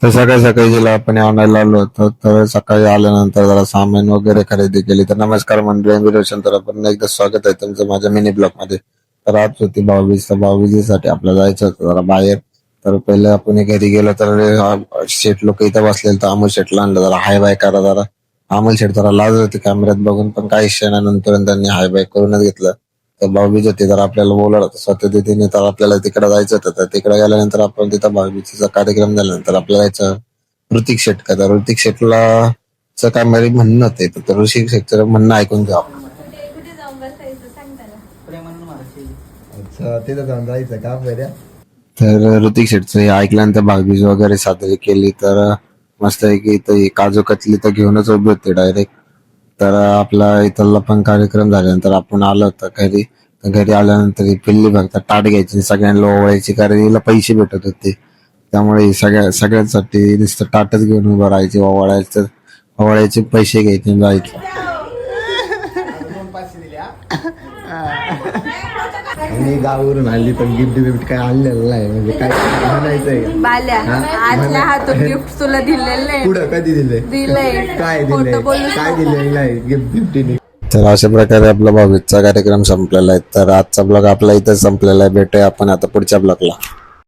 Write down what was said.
तर सकाळी सकाळी जिला आपण आणायला आलो होतो, तर सकाळी आल्यानंतर जरा सामान वगैरे खरेदी केली. तर नमस्कार मंडळी, मी रोशन. तर आपण एकदा स्वागत आहे तुमचं माझ्या मिनी ब्लॉग मध्ये. तर आज होती भाऊबीज. तर भाऊबीजेसाठी आपल्याला जायचं होतं जरा बाहेर. तर पहिले आपण घरी गेलो तर शेठ लोक इथं बसलेले, तर अमोल शेठला आणलं जरा हाय बाय करा जरा. अमोल शेठ जरा लाज होती कॅमेऱ्यात बघून, पण काही क्षणानंतर त्यांनी हाय बाय करूनच घेतलं. तर भाऊबीज होती, तर आपल्याला बोलवलं होतं स्वतः तिने. तर आपल्याला तिकडे जायचं होतं. तर तिकडे गेल्यानंतर आपण तिथं भाऊबीजेचा कार्यक्रम झाल्यानंतर आपल्याला जायचं ऋतिक शेट का. तर ऋतिक शेटला काय माझे म्हणणं होते, तर ऋतिक शेटचं म्हणणं ऐकून घ्या. अच्छा, तिथं जाऊन जायचं का बऱ्या. तर ऋतिक शेटचं हे ऐकल्यानंतर भाऊबीज वगैरे साजरी केली. तर मस्त आहे की इथं काजू कतली तर घेऊनच उभी होते डायरेक्ट. तर आपला इथला पण कार्यक्रम झाल्यानंतर आपण आलो होतो घरी. तर घरी आल्यानंतर ही पिल्ली फक्त ताट घ्यायची, सगळ्यांना ओवाळायची, कारण हिला पैसे भेटत होते. त्यामुळे ही सगळ्यांसाठी नुसतं ताटच घेऊन उभं राहायचे, ओवाळायचे पैसे घ्यायचे जायचे. मी गावावरून आली पण गिफ्ट काय आणलेलं नाही, म्हणजे काय म्हणायचंय बाल्या आजल्या हातून गिफ्ट तुला दिलेलं आहे. पुढं कधी दिले, दिलंय काय खोटं दिले, बोलूच काय नको. दिलेलं नाही गिफ्ट. तर अशा प्रकारे आपला भाऊबीजचा कार्यक्रम संपलेला आहे. तर आजचा ब्लॉग आपला इथं संपलेला आहे. भेटूया आपण आता पुढच्या ब्लॉगला.